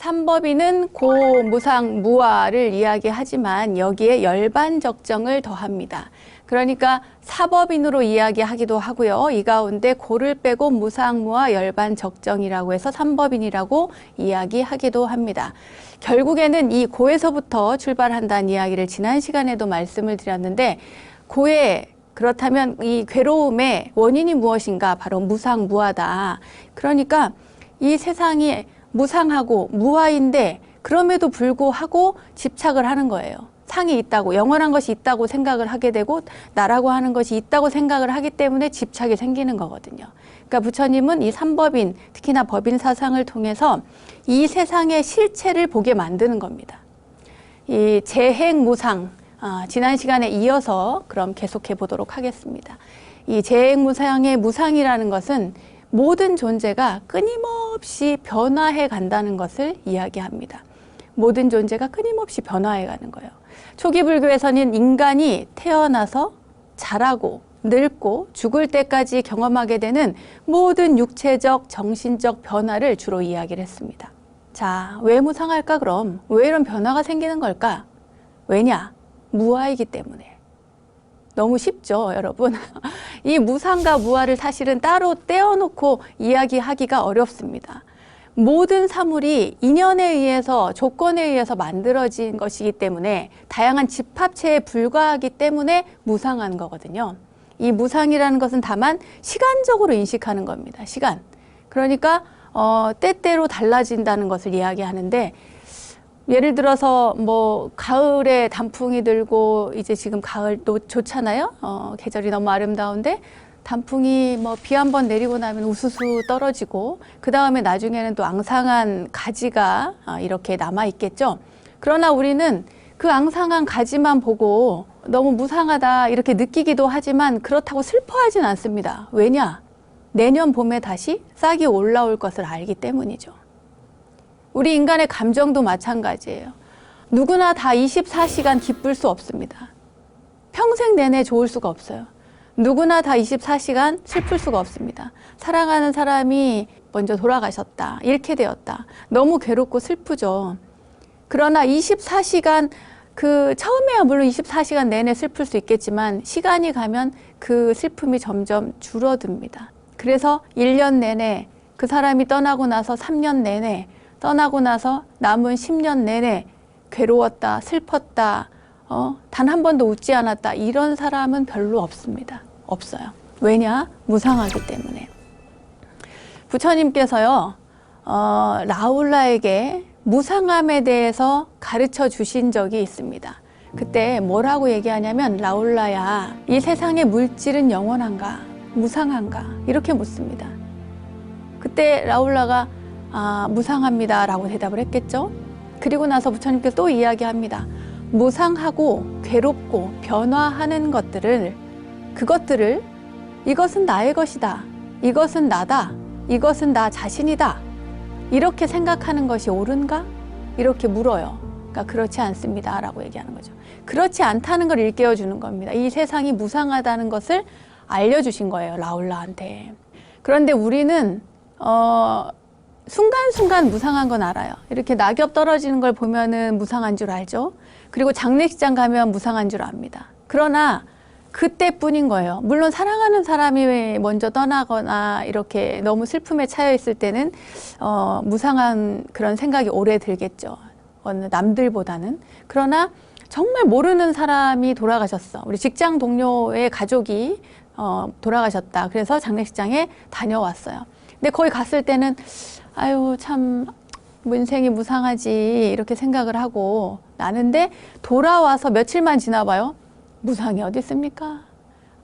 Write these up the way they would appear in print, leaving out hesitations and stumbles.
삼법인은 고무상무화를 이야기하지만 여기에 열반적정을 더합니다. 그러니까 사법인으로 이야기하기도 하고요. 이 가운데 고를 빼고 무상무화 열반적정이라고 해서 삼법인이라고 이야기하기도 합니다. 결국에는 이 고에서부터 출발한다는 이야기를 지난 시간에도 말씀을 드렸는데, 고에 그렇다면 이 괴로움의 원인이 무엇인가? 바로 무상무화다. 그러니까 이 세상이 무상하고 무화인데 그럼에도 불구하고 집착을 하는 거예요. 상이 있다고, 영원한 것이 있다고 생각을 하게 되고 나라고 하는 것이 있다고 생각을 하기 때문에 집착이 생기는 거거든요. 그러니까 부처님은 이 삼법인, 특히나 법인 사상을 통해서 이 세상의 실체를 보게 만드는 겁니다. 이 재행무상, 지난 시간에 이어서 그럼 계속해 보도록 하겠습니다. 이 재행무상의 무상이라는 것은 모든 존재가 끊임없이 변화해 간다는 것을 이야기합니다. 모든 존재가 끊임없이 변화해 가는 거예요. 초기 불교에서는 인간이 태어나서 자라고 늙고 죽을 때까지 경험하게 되는 모든 육체적, 정신적 변화를 주로 이야기를 했습니다. 자, 왜 무상할까 그럼? 왜 이런 변화가 생기는 걸까? 왜냐? 무아이기 때문에. 너무 쉽죠, 여러분? 이 무상과 무아를 사실은 따로 떼어놓고 이야기하기가 어렵습니다. 모든 사물이 인연에 의해서, 조건에 의해서 만들어진 것이기 때문에 다양한 집합체에 불과하기 때문에 무상한 거거든요. 이 무상이라는 것은 다만 시간적으로 인식하는 겁니다. 시간. 그러니까 때때로 달라진다는 것을 이야기하는데, 예를 들어서 뭐 가을에 단풍이 들고 이제 지금 가을도 좋잖아요. 계절이 너무 아름다운데 단풍이 뭐 비 한 번 내리고 나면 우수수 떨어지고 그 다음에 나중에는 또 앙상한 가지가 이렇게 남아 있겠죠. 그러나 우리는 그 앙상한 가지만 보고 너무 무상하다 이렇게 느끼기도 하지만 그렇다고 슬퍼하진 않습니다. 왜냐? 내년 봄에 다시 싹이 올라올 것을 알기 때문이죠. 우리 인간의 감정도 마찬가지예요. 누구나 다 24시간 기쁠 수 없습니다. 평생 내내 좋을 수가 없어요. 누구나 다 24시간 슬플 수가 없습니다. 사랑하는 사람이 먼저 돌아가셨다, 잃게 되었다. 너무 괴롭고 슬프죠. 그러나 24시간, 처음에야 물론 24시간 내내 슬플 수 있겠지만 시간이 가면 그 슬픔이 점점 줄어듭니다. 그래서 1년 내내, 그 사람이 떠나고 나서 3년 내내, 떠나고 나서 남은 10년 내내 괴로웠다, 슬펐다, 단 한 번도 웃지 않았다. 이런 사람은 별로 없습니다. 없어요. 왜냐? 무상하기 때문에. 부처님께서요, 라울라에게 무상함에 대해서 가르쳐 주신 적이 있습니다. 그때 뭐라고 얘기하냐면, 라울라야, 이 세상의 물질은 영원한가? 무상한가? 이렇게 묻습니다. 그때 라울라가 무상합니다 라고 대답을 했겠죠. 그리고 나서 부처님께서 또 이야기합니다. 무상하고 괴롭고 변화하는 그것들을 이것은 나의 것이다, 이것은 나다, 이것은 나 자신이다, 이렇게 생각하는 것이 옳은가? 이렇게 물어요. 그러니까 그렇지 않습니다 라고 얘기하는 거죠. 그렇지 않다는 걸 일깨워 주는 겁니다. 이 세상이 무상하다는 것을 알려주신 거예요, 라울라한테. 그런데 우리는 순간순간 무상한 건 알아요. 이렇게 낙엽 떨어지는 걸 보면은 무상한 줄 알죠. 그리고 장례식장 가면 무상한 줄 압니다. 그러나 그때뿐인 거예요. 물론 사랑하는 사람이 먼저 떠나거나 이렇게 너무 슬픔에 차여 있을 때는 무상한 그런 생각이 오래 들겠죠. 어느 남들보다는. 그러나 정말 모르는 사람이 돌아가셨어. 우리 직장 동료의 가족이 돌아가셨다. 그래서 장례식장에 다녀왔어요. 근데 거기 갔을 때는 아유 참 인생이 무상하지 이렇게 생각을 하고 나는데, 돌아와서 며칠만 지나봐요. 무상이 어디 있습니까?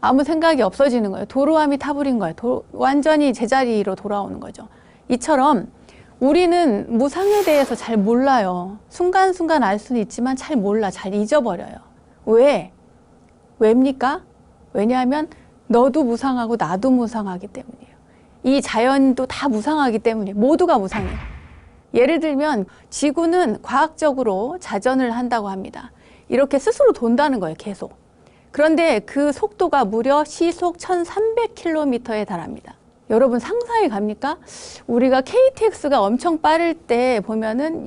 아무 생각이 없어지는 거예요. 도로함이 타버린 거예요. 완전히 제자리로 돌아오는 거죠. 이처럼 우리는 무상에 대해서 잘 몰라요. 순간순간 알 수는 있지만 잘 몰라, 잘 잊어버려요. 왜입니까? 왜냐하면 너도 무상하고 나도 무상하기 때문이에요. 이 자연도 다 무상하기 때문에 모두가 무상해요. 예를 들면 지구는 과학적으로 자전을 한다고 합니다. 이렇게 스스로 돈다는 거예요, 계속. 그런데 그 속도가 무려 시속 1300km에 달합니다. 여러분 상상이 갑니까? 우리가 KTX가 엄청 빠를 때 보면은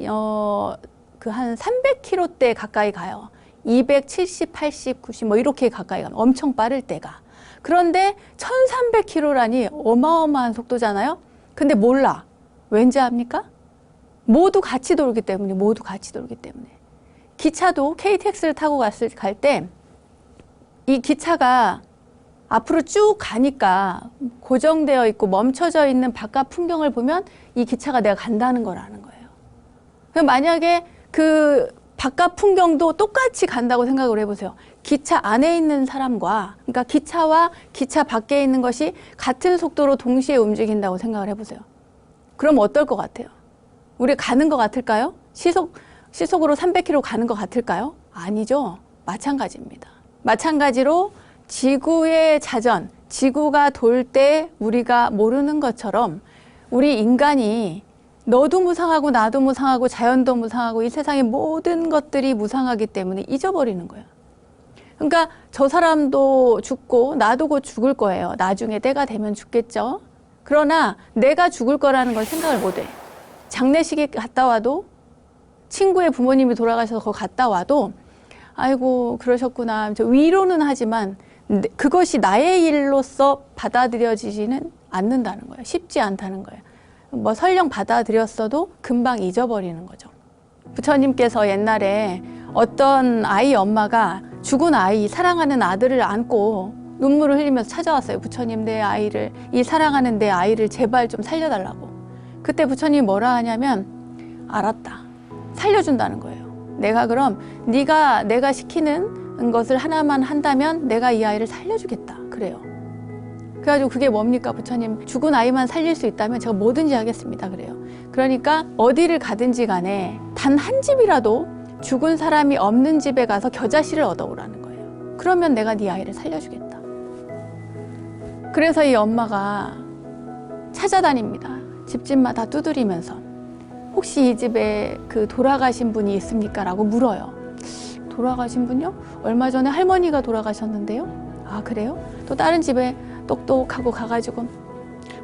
그 한 300km대 가까이 가요. 270, 80, 90 뭐 이렇게 가까이 가요. 엄청 빠를 때가. 그런데 1300km라니 어마어마한 속도잖아요. 근데 몰라. 왠지 압니까? 모두 같이 돌기 때문에, 모두 같이 돌기 때문에. 기차도 KTX를 타고 갈 때 이 기차가 앞으로 쭉 가니까 고정되어 있고 멈춰져 있는 바깥 풍경을 보면 이 기차가 내가 간다는 걸 아는 거예요. 그럼 만약에 그 바깥 풍경도 똑같이 간다고 생각을 해보세요. 기차 안에 있는 사람과, 그러니까 기차와 기차 밖에 있는 것이 같은 속도로 동시에 움직인다고 생각을 해보세요. 그럼 어떨 것 같아요? 우리 가는 것 같을까요? 시속으로 300km 가는 것 같을까요? 아니죠. 마찬가지입니다. 마찬가지로 지구의 자전, 지구가 돌 때 우리가 모르는 것처럼 우리 인간이 너도 무상하고 나도 무상하고 자연도 무상하고 이 세상의 모든 것들이 무상하기 때문에 잊어버리는 거예요. 그러니까 저 사람도 죽고 나도 곧 죽을 거예요. 나중에 때가 되면 죽겠죠. 그러나 내가 죽을 거라는 걸 생각을 못 해. 장례식에 갔다 와도 친구의 부모님이 돌아가셔서 거기 갔다 와도 아이고 그러셨구나. 위로는 하지만 그것이 나의 일로서 받아들여지지는 않는다는 거예요. 쉽지 않다는 거예요. 뭐 설령 받아들였어도 금방 잊어버리는 거죠. 부처님께서 옛날에 어떤 아이 엄마가 죽은 아이, 사랑하는 아들을 안고 눈물을 흘리면서 찾아왔어요. 부처님, 내 아이를, 이 사랑하는 내 아이를 제발 좀 살려달라고. 그때 부처님이 뭐라 하냐면 알았다. 살려준다는 거예요. 내가 그럼 내가 시키는 것을 하나만 한다면 내가 이 아이를 살려주겠다. 그래요. 그래가지고 그게 뭡니까? 부처님, 죽은 아이만 살릴 수 있다면 제가 뭐든지 하겠습니다. 그래요. 그러니까 어디를 가든지 간에 단 한 집이라도 죽은 사람이 없는 집에 가서 겨자씨를 얻어오라는 거예요. 그러면 내가 네 아이를 살려주겠다. 그래서 이 엄마가 찾아다닙니다. 집집마다 두드리면서 혹시 이 집에 그 돌아가신 분이 있습니까? 라고 물어요. 돌아가신 분요? 얼마 전에 할머니가 돌아가셨는데요. 아, 그래요? 또 다른 집에 똑똑하고 가가지고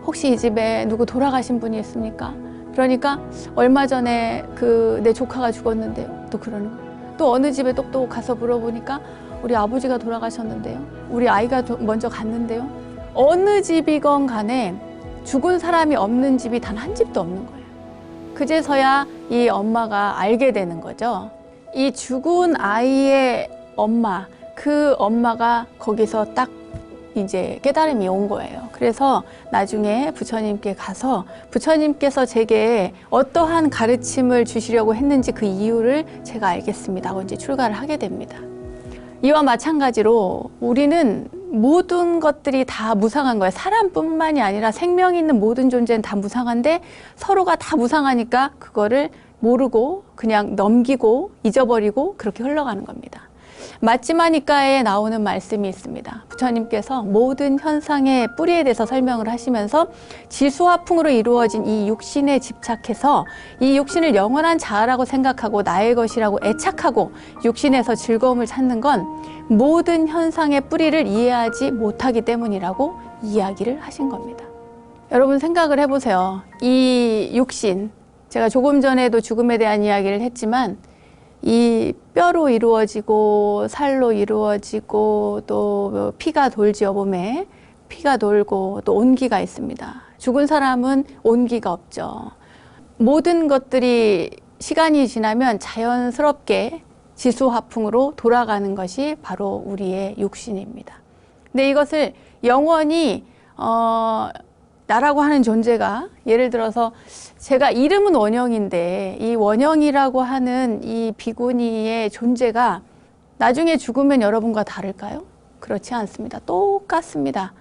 혹시 이 집에 누구 돌아가신 분이 있습니까? 그러니까 얼마 전에 그 내 조카가 죽었는데요. 또 그러는 거예요. 또 어느 집에 똑똑 가서 물어보니까 우리 아버지가 돌아가셨는데요. 우리 아이가 먼저 갔는데요. 어느 집이건 간에 죽은 사람이 없는 집이 단 한 집도 없는 거예요. 그제서야 이 엄마가 알게 되는 거죠. 이 죽은 아이의 엄마, 그 엄마가 거기서 딱 이제 깨달음이 온 거예요. 그래서 나중에 부처님께 가서 부처님께서 제게 어떠한 가르침을 주시려고 했는지 그 이유를 제가 알겠습니다 하고 이제 출가를 하게 됩니다. 이와 마찬가지로 우리는 모든 것들이 다 무상한 거예요. 사람뿐만이 아니라 생명 있는 모든 존재는 다 무상한데 서로가 다 무상하니까 그거를 모르고 그냥 넘기고 잊어버리고 그렇게 흘러가는 겁니다. 마찌마니까에 나오는 말씀이 있습니다. 부처님께서 모든 현상의 뿌리에 대해서 설명을 하시면서 지수화풍으로 이루어진 이 육신에 집착해서 이 육신을 영원한 자아라고 생각하고 나의 것이라고 애착하고 육신에서 즐거움을 찾는 건 모든 현상의 뿌리를 이해하지 못하기 때문이라고 이야기를 하신 겁니다. 여러분 생각을 해보세요. 이 육신, 제가 조금 전에도 죽음에 대한 이야기를 했지만 이 뼈로 이루어지고 살로 이루어지고 또 피가 돌지요. 몸에 피가 돌고 또 온기가 있습니다. 죽은 사람은 온기가 없죠. 모든 것들이 시간이 지나면 자연스럽게 지수화풍으로 돌아가는 것이 바로 우리의 육신입니다. 근데 이것을 영원히 나라고 하는 존재가 예를 들어서 제가 이름은 원영인데 이 원영이라고 하는 이 비구니의 존재가 나중에 죽으면 여러분과 다를까요? 그렇지 않습니다. 똑같습니다.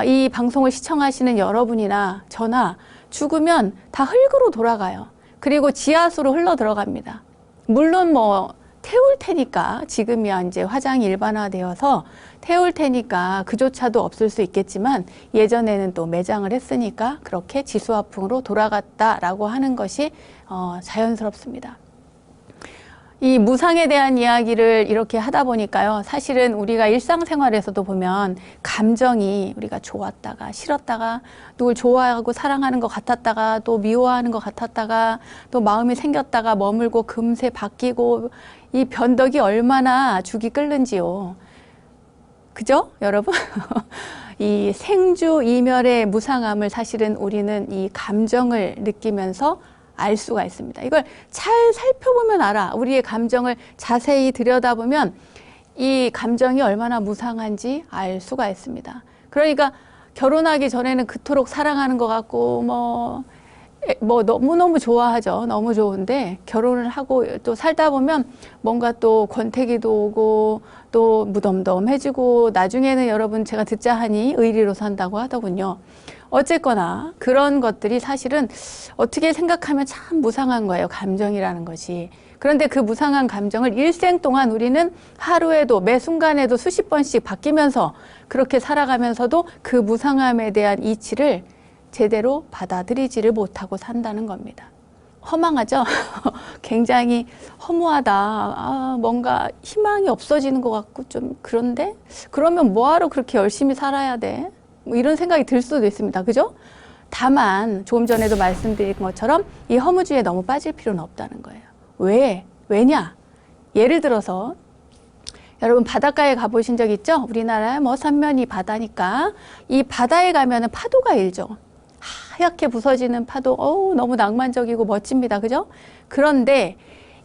이 방송을 시청하시는 여러분이나 저나 죽으면 다 흙으로 돌아가요. 그리고 지하수로 흘러 들어갑니다. 물론 뭐 태울 테니까 지금이야 이제 화장이 일반화되어서 태울 테니까 그조차도 없을 수 있겠지만 예전에는 또 매장을 했으니까 그렇게 지수화풍으로 돌아갔다라고 하는 것이 자연스럽습니다. 이 무상에 대한 이야기를 이렇게 하다 보니까요. 사실은 우리가 일상생활에서도 보면 감정이 우리가 좋았다가 싫었다가 누굴 좋아하고 사랑하는 것 같았다가 또 미워하는 것 같았다가 또 마음이 생겼다가 머물고 금세 바뀌고 이 변덕이 얼마나 죽이 끓는지요. 그죠? 여러분? 이 생주이멸의 무상함을 사실은 우리는 이 감정을 느끼면서 알 수가 있습니다. 이걸 잘 살펴보면 알아. 우리의 감정을 자세히 들여다보면 이 감정이 얼마나 무상한지 알 수가 있습니다. 그러니까 결혼하기 전에는 그토록 사랑하는 것 같고 뭐 너무너무 좋아하죠. 너무 좋은데 결혼을 하고 또 살다 보면 뭔가 또 권태기도 오고 또 무덤덤해지고 나중에는 여러분 제가 듣자 하니 의리로 산다고 하더군요. 어쨌거나 그런 것들이 사실은 어떻게 생각하면 참 무상한 거예요. 감정이라는 것이. 그런데 그 무상한 감정을 일생 동안 우리는 하루에도 매 순간에도 수십 번씩 바뀌면서 그렇게 살아가면서도 그 무상함에 대한 이치를 제대로 받아들이지를 못하고 산다는 겁니다. 허망하죠? 굉장히 허무하다. 뭔가 희망이 없어지는 것 같고 좀 그런데? 그러면 뭐하러 그렇게 열심히 살아야 돼? 뭐 이런 생각이 들 수도 있습니다. 그죠? 다만 조금 전에도 말씀드린 것처럼 이 허무주의에 너무 빠질 필요는 없다는 거예요. 왜냐? 예를 들어서 여러분 바닷가에 가보신 적 있죠? 우리나라에 뭐 삼면이 바다니까 이 바다에 가면은 파도가 일죠. 하얗게 부서지는 파도, 너무 낭만적이고 멋집니다. 그죠? 그런데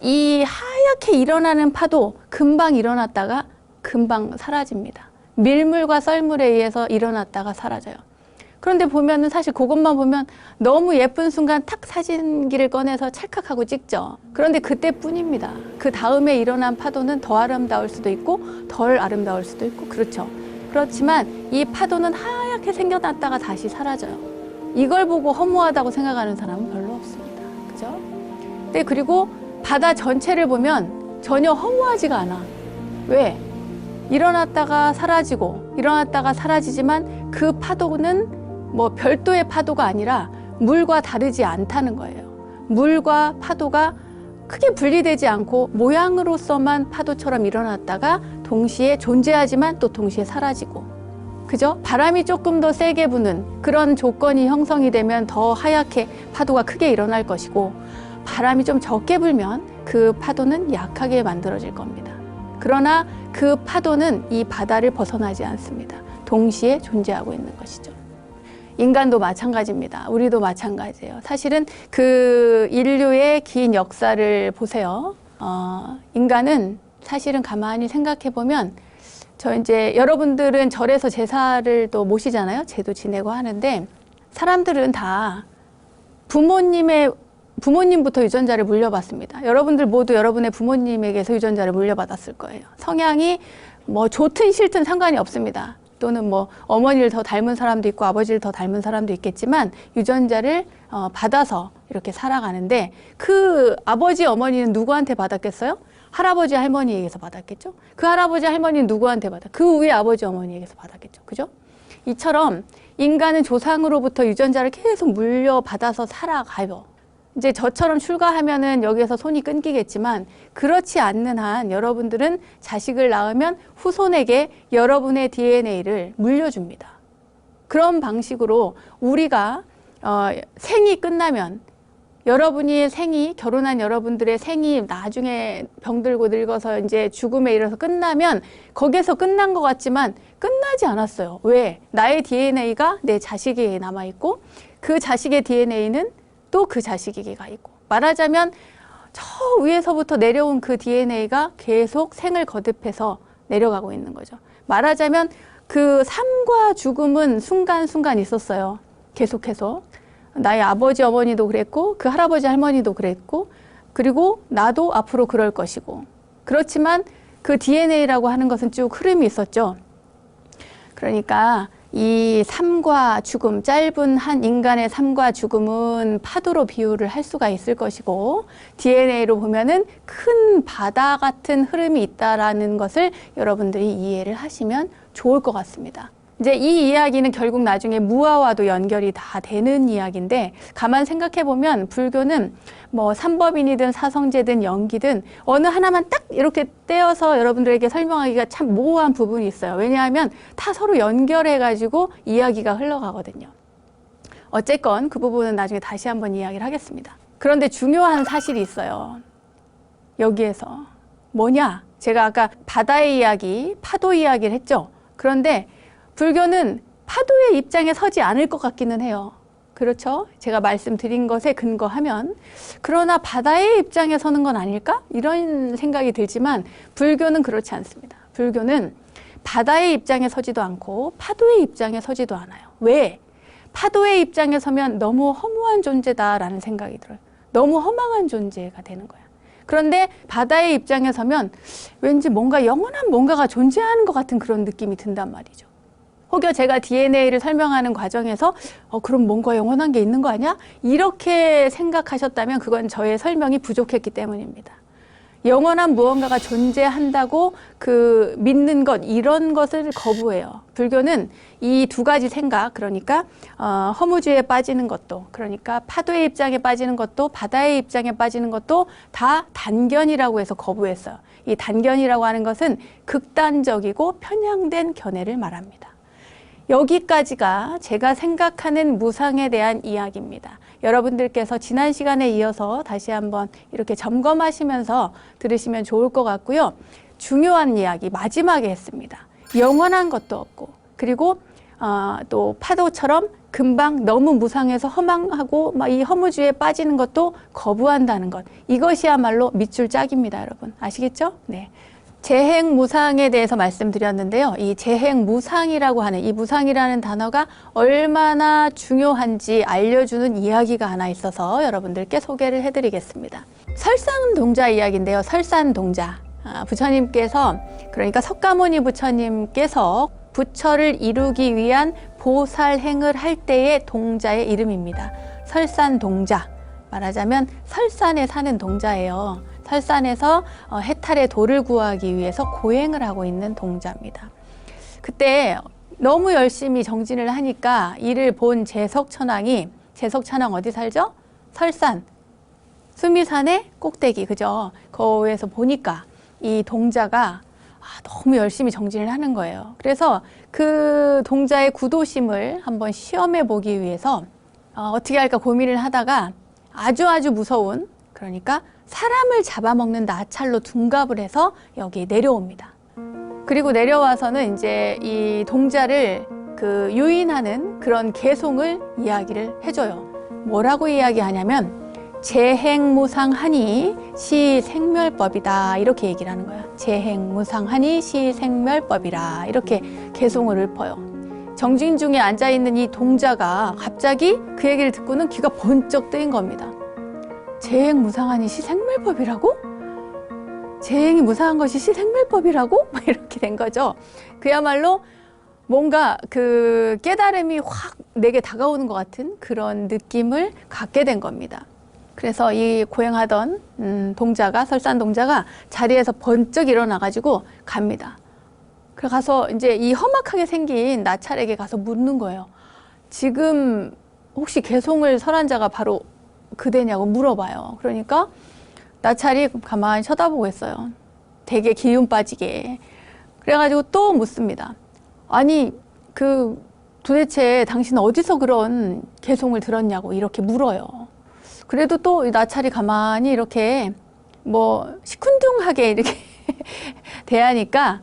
이 하얗게 일어나는 파도 금방 일어났다가 금방 사라집니다. 밀물과 썰물에 의해서 일어났다가 사라져요. 그런데 보면은 사실 그것만 보면 너무 예쁜 순간 탁 사진기를 꺼내서 찰칵하고 찍죠. 그런데 그때뿐입니다. 그 다음에 일어난 파도는 더 아름다울 수도 있고 덜 아름다울 수도 있고 그렇죠. 그렇지만 이 파도는 하얗게 생겨났다가 다시 사라져요. 이걸 보고 허무하다고 생각하는 사람은 별로 없습니다. 그죠? 네, 그리고 바다 전체를 보면 전혀 허무하지가 않아. 왜? 일어났다가 사라지고 일어났다가 사라지지만 그 파도는 뭐 별도의 파도가 아니라 물과 다르지 않다는 거예요. 물과 파도가 크게 분리되지 않고 모양으로서만 파도처럼 일어났다가 동시에 존재하지만 또 동시에 사라지고 그죠? 바람이 조금 더 세게 부는 그런 조건이 형성이 되면 더 하얗게 파도가 크게 일어날 것이고 바람이 좀 적게 불면 그 파도는 약하게 만들어질 겁니다. 그러나 그 파도는 이 바다를 벗어나지 않습니다. 동시에 존재하고 있는 것이죠. 인간도 마찬가지입니다. 우리도 마찬가지예요. 사실은 그 인류의 긴 역사를 보세요. 인간은 사실은 가만히 생각해 보면 저 이제 여러분들은 절에서 제사를 또 모시잖아요. 제도 지내고 하는데 사람들은 다 부모님부터 유전자를 물려받습니다. 여러분들 모두 여러분의 부모님에게서 유전자를 물려받았을 거예요. 성향이 뭐 좋든 싫든 상관이 없습니다. 또는 뭐 어머니를 더 닮은 사람도 있고 아버지를 더 닮은 사람도 있겠지만 유전자를 받아서 이렇게 살아가는데 그 아버지 어머니는 누구한테 받았겠어요? 할아버지 할머니에게서 받았겠죠. 그 할아버지 할머니는 누구한테 받아? 그 위에 아버지 어머니에게서 받았겠죠. 그죠? 이처럼 인간은 조상으로부터 유전자를 계속 물려받아서 살아가요. 이제 저처럼 출가하면은 여기에서 손이 끊기겠지만 그렇지 않는 한 여러분들은 자식을 낳으면 후손에게 여러분의 DNA를 물려줍니다. 그런 방식으로 우리가 생이 끝나면 여러분이 결혼한 여러분들의 생이 나중에 병들고 늙어서 이제 죽음에 이르러서 끝나면 거기에서 끝난 것 같지만 끝나지 않았어요. 왜? 나의 DNA가 내 자식에게 남아있고 그 자식의 DNA는 또 그 자식에게 가 있고 말하자면 저 위에서부터 내려온 그 DNA가 계속 생을 거듭해서 내려가고 있는 거죠. 말하자면 그 삶과 죽음은 순간순간 있었어요. 계속해서. 나의 아버지 어머니도 그랬고 그 할아버지 할머니도 그랬고 그리고 나도 앞으로 그럴 것이고 그렇지만 그 DNA라고 하는 것은 쭉 흐름이 있었죠. 그러니까 이 삶과 죽음, 짧은 한 인간의 삶과 죽음은 파도로 비유를 할 수가 있을 것이고 DNA로 보면은 큰 바다 같은 흐름이 있다라는 것을 여러분들이 이해를 하시면 좋을 것 같습니다. 이제 이 이야기는 결국 나중에 무아와도 연결이 다 되는 이야기인데, 가만 생각해 보면 불교는 뭐 삼법인이든 사성제든 연기든 어느 하나만 딱 이렇게 떼어서 여러분들에게 설명하기가 참 모호한 부분이 있어요. 왜냐하면 다 서로 연결해 가지고 이야기가 흘러가거든요. 어쨌건 그 부분은 나중에 다시 한번 이야기를 하겠습니다. 그런데 중요한 사실이 있어요. 여기에서 뭐냐? 제가 아까 바다의 이야기, 파도 이야기를 했죠. 그런데 불교는 파도의 입장에 서지 않을 것 같기는 해요. 그렇죠? 제가 말씀드린 것에 근거하면. 그러나 바다의 입장에 서는 건 아닐까? 이런 생각이 들지만 불교는 그렇지 않습니다. 불교는 바다의 입장에 서지도 않고 파도의 입장에 서지도 않아요. 왜? 파도의 입장에 서면 너무 허무한 존재다라는 생각이 들어요. 너무 허망한 존재가 되는 거야. 그런데 바다의 입장에 서면 왠지 뭔가 영원한 뭔가가 존재하는 것 같은 그런 느낌이 든단 말이죠. 혹여 제가 DNA를 설명하는 과정에서 그럼 뭔가 영원한 게 있는 거 아니야? 이렇게 생각하셨다면 그건 저의 설명이 부족했기 때문입니다. 영원한 무언가가 존재한다고 믿는 것, 이런 것을 거부해요. 불교는 이 두 가지 생각, 그러니까 허무주의에 빠지는 것도, 그러니까 파도의 입장에 빠지는 것도, 바다의 입장에 빠지는 것도 다 단견이라고 해서 거부했어요. 이 단견이라고 하는 것은 극단적이고 편향된 견해를 말합니다. 여기까지가 제가 생각하는 무상에 대한 이야기입니다. 여러분들께서 지난 시간에 이어서 다시 한번 이렇게 점검하시면서 들으시면 좋을 것 같고요. 중요한 이야기 마지막에 했습니다. 영원한 것도 없고, 그리고 또 파도처럼 금방 너무 무상해서 허망하고 막 이 허무주의에 빠지는 것도 거부한다는 것. 이것이야말로 밑줄 짝입니다, 여러분. 아시겠죠? 네. 재행무상에 대해서 말씀드렸는데요. 이 재행무상이라고 하는, 이 무상이라는 단어가 얼마나 중요한지 알려주는 이야기가 하나 있어서 여러분들께 소개를 해드리겠습니다. 설산동자 이야기인데요. 설산동자. 부처님께서, 그러니까 석가모니 부처님께서 부처를 이루기 위한 보살행을 할 때의 동자의 이름입니다. 설산동자. 말하자면 설산에 사는 동자예요. 설산에서 해탈의 도를 구하기 위해서 고행을 하고 있는 동자입니다. 그때 너무 열심히 정진을 하니까 이를 본 제석천왕이, 제석천왕 어디 살죠? 설산, 수미산의 꼭대기, 그죠? 거기에서 보니까 이 동자가 너무 열심히 정진을 하는 거예요. 그래서 그 동자의 구도심을 한번 시험해 보기 위해서 어떻게 할까 고민을 하다가 아주 무서운, 그러니까 사람을 잡아먹는 나찰로 둔갑을 해서 여기 내려옵니다. 그리고 내려와서는 이제 이 동자를 유인하는 그런 개송을 이야기를 해줘요. 뭐라고 이야기하냐면 재행무상하니 시생멸법이다, 이렇게 얘기를 하는 거야. 재행무상하니 시생멸법이라, 이렇게 개송을 읊어요. 정진 중에 앉아있는 이 동자가 갑자기 그 얘기를 듣고는 귀가 번쩍 뜨인 겁니다. 재행무상하니 시생멸법이라고? 재행이 무상한 것이 시생멸법이라고? 이렇게 된 거죠. 그야말로 뭔가 깨달음이 확 내게 다가오는 것 같은 그런 느낌을 갖게 된 겁니다. 그래서 이 고행하던 동자가, 설산 동자가 자리에서 번쩍 일어나가지고 갑니다. 그래 가서 이제 이 험악하게 생긴 나찰에게 가서 묻는 거예요. 지금 혹시 개송을 설한 자가 바로 그대냐고 물어봐요. 그러니까 나찰이 가만히 쳐다보고 있어요. 되게 기운 빠지게. 그래가지고 또 묻습니다. 아니 도대체 당신은 어디서 그런 개송을 들었냐고 이렇게 물어요. 그래도 또 나찰이 가만히 이렇게 시큰둥하게 이렇게 대하니까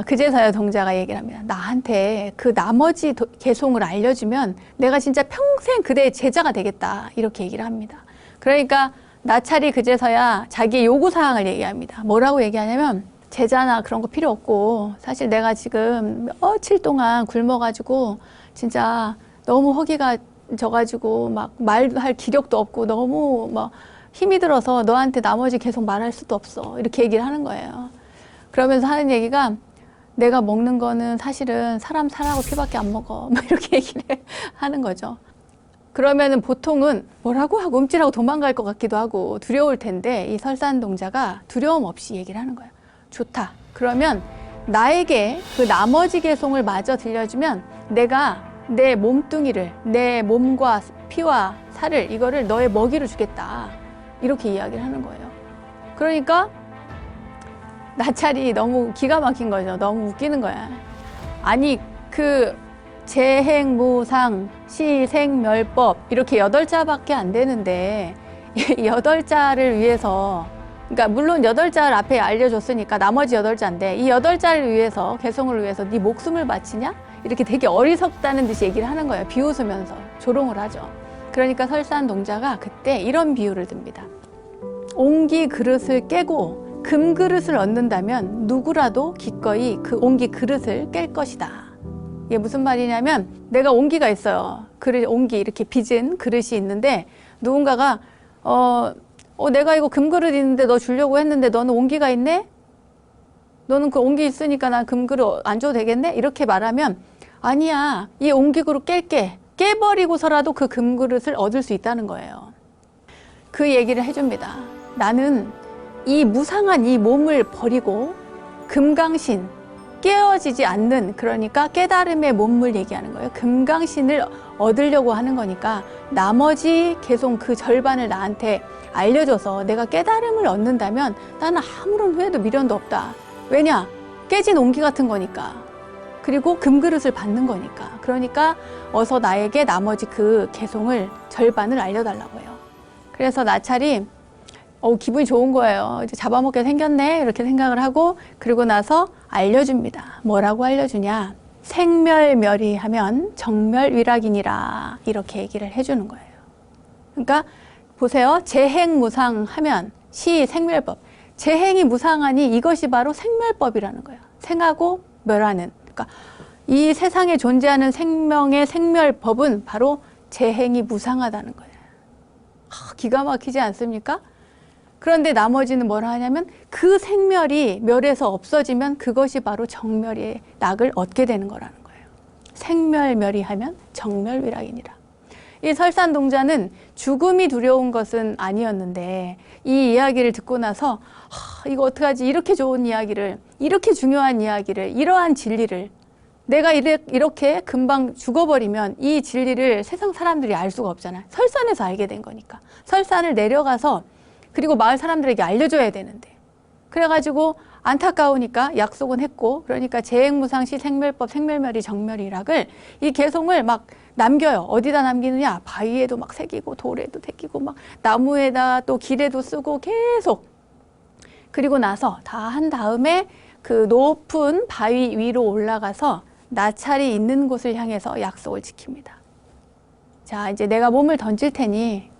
그제서야 동자가 얘기를 합니다. 나한테 그 나머지 개송을 알려주면 내가 진짜 평생 그대의 제자가 되겠다, 이렇게 얘기를 합니다. 그러니까 나찰이 그제서야 자기의 요구사항을 얘기합니다. 뭐라고 얘기하냐면, 제자나 그런 거 필요 없고 사실 내가 지금 며칠 동안 굶어가지고 진짜 너무 허기가 져가지고 막 말할 기력도 없고 너무 힘이 들어서 너한테 나머지 계속 말할 수도 없어, 이렇게 얘기를 하는 거예요. 그러면서 하는 얘기가, 내가 먹는 거는 사실은 사람 살하고 피밖에 안 먹어, 이렇게 얘기를 하는 거죠. 그러면은 보통은 뭐라고 하고 움찔하고 도망갈 것 같기도 하고 두려울 텐데, 이 설산동자가 두려움 없이 얘기를 하는 거예요. 좋다. 그러면 나에게 그 나머지 개송을 마저 들려주면 내가 내 몸뚱이를, 내 몸과 피와 살을 이거를 너의 먹이로 주겠다. 이렇게 이야기를 하는 거예요. 그러니까 나찰이 너무 기가 막힌 거죠. 너무 웃기는 거야. 아니 그 재행무상 시생멸법 이렇게 8자밖에 안 되는데 8자를 위해서, 그러니까 물론 8자를 앞에 알려줬으니까 나머지 8자인데 이 8자를 위해서, 개송을 위해서 네 목숨을 바치냐? 이렇게 되게 어리석다는 듯이 얘기를 하는 거예요. 비웃으면서 조롱을 하죠. 그러니까 설산동자가 그때 이런 비유를 듭니다. 옹기 그릇을 깨고 금 그릇을 얻는다면 누구라도 기꺼이 그 옹기 그릇을 깰 것이다. 이게 무슨 말이냐면, 내가 옹기가 있어요. 그릇, 옹기 이렇게 빚은 그릇이 있는데 누군가가 내가 이거 금그릇 있는데 너 주려고 했는데 너는 옹기가 있네? 너는 그 옹기 있으니까 난 금그릇 안 줘도 되겠네? 이렇게 말하면, 아니야, 이 옹기 그릇 깰게. 깨버리고서라도 그 금그릇을 얻을 수 있다는 거예요. 그 얘기를 해줍니다. 나는 이 무상한 이 몸을 버리고 금강신, 깨어지지 않는, 그러니까 깨달음의 몸을 얘기하는 거예요. 금강신을 얻으려고 하는 거니까 나머지 개송 그 절반을 나한테 알려줘서 내가 깨달음을 얻는다면 나는 아무런 후회도 미련도 없다. 왜냐? 깨진 옹기 같은 거니까. 그리고 금그릇을 받는 거니까. 그러니까 어서 나에게 나머지 그 개송을 절반을 알려달라고 해요. 그래서 나찰이 기분이 좋은 거예요. 이제 잡아먹게 생겼네 이렇게 생각을 하고, 그리고 나서 알려줍니다. 뭐라고 알려주냐? 생멸멸이하면 정멸위락이니라, 이렇게 얘기를 해주는 거예요. 그러니까 보세요. 재행무상하면 시생멸법. 재행이 무상하니 이것이 바로 생멸법이라는 거예요. 생하고 멸하는. 그러니까 이 세상에 존재하는 생명의 생멸법은 바로 재행이 무상하다는 거예요. 기가 막히지 않습니까? 그런데 나머지는 뭐라 하냐면 그 생멸이 멸해서 없어지면 그것이 바로 정멸의 낙을 얻게 되는 거라는 거예요. 생멸멸이하면 정멸위락이니라. 이 설산동자는 죽음이 두려운 것은 아니었는데 이 이야기를 듣고 나서 이거 어떡하지? 이렇게 좋은 이야기를, 이렇게 중요한 이야기를, 이러한 진리를 내가 이렇게 금방 죽어버리면 이 진리를 세상 사람들이 알 수가 없잖아요. 설산에서 알게 된 거니까. 설산을 내려가서 그리고 마을 사람들에게 알려줘야 되는데, 그래가지고 안타까우니까 약속은 했고, 그러니까 재행무상시 생멸법 생멸멸이 정멸이락을 이 개송을 막 남겨요. 어디다 남기느냐? 바위에도 막 새기고 돌에도 새기고 막 나무에다 또 길에도 쓰고 계속. 그리고 나서 다 한 다음에 그 높은 바위 위로 올라가서 나찰이 있는 곳을 향해서 약속을 지킵니다. 자, 이제 내가 몸을 던질 테니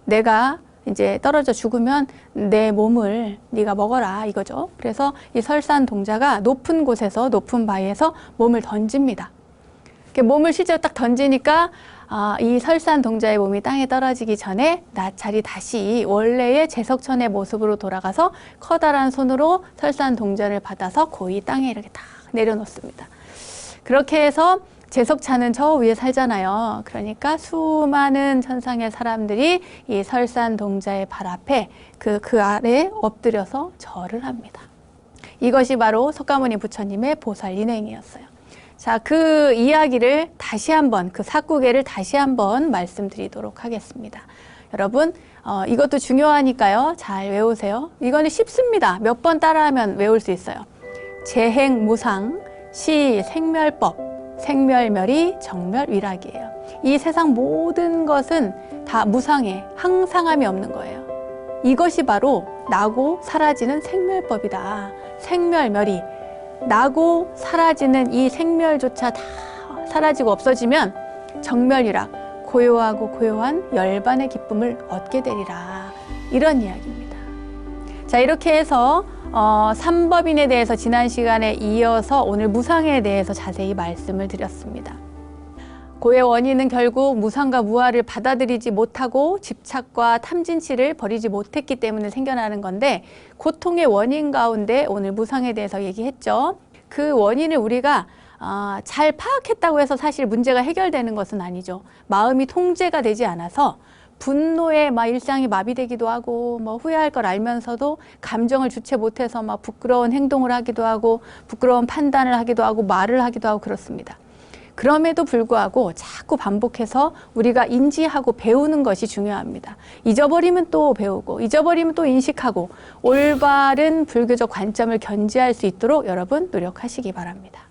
내가 이제 떨어져 죽으면 내 몸을 네가 먹어라, 이거죠. 그래서 이 설산동자가 높은 곳에서, 높은 바위에서 몸을 던집니다. 몸을 실제로 딱 던지니까 이 설산동자의 몸이 땅에 떨어지기 전에 나찰이 다시 원래의 제석천의 모습으로 돌아가서 커다란 손으로 설산동자를 받아서 고이 땅에 이렇게 딱 내려놓습니다. 그렇게 해서 제석찬은 저 위에 살잖아요. 그러니까 수많은 천상의 사람들이 이 설산동자의 발 앞에 그 아래에 엎드려서 절을 합니다. 이것이 바로 석가모니 부처님의 보살 인행이었어요. 자, 그 이야기를 다시 한번, 그 사구계를 다시 한번 말씀드리도록 하겠습니다. 여러분, 이것도 중요하니까요. 잘 외우세요. 이거는 쉽습니다. 몇 번 따라하면 외울 수 있어요. 재행무상, 시생멸법, 생멸멸이 정멸위락이에요. 이 세상 모든 것은 다 무상해, 항상함이 없는 거예요. 이것이 바로 나고 사라지는 생멸법이다. 생멸멸이, 나고 사라지는 이 생멸조차 다 사라지고 없어지면 정멸위락, 고요하고 고요한 열반의 기쁨을 얻게 되리라. 이런 이야기입니다. 자, 이렇게 해서 삼법인에 대해서 지난 시간에 이어서 오늘 무상에 대해서 자세히 말씀을 드렸습니다. 고의 원인은 결국 무상과 무아를 받아들이지 못하고 집착과 탐진치를 버리지 못했기 때문에 생겨나는 건데, 고통의 원인 가운데 오늘 무상에 대해서 얘기했죠. 그 원인을 우리가 잘 파악했다고 해서 사실 문제가 해결되는 것은 아니죠. 마음이 통제가 되지 않아서 분노에 막 일상이 마비되기도 하고 뭐 후회할 걸 알면서도 감정을 주체 못해서 막 부끄러운 행동을 하기도 하고 부끄러운 판단을 하기도 하고 말을 하기도 하고 그렇습니다. 그럼에도 불구하고 자꾸 반복해서 우리가 인지하고 배우는 것이 중요합니다. 잊어버리면 또 배우고 잊어버리면 또 인식하고 올바른 불교적 관점을 견지할 수 있도록 여러분 노력하시기 바랍니다.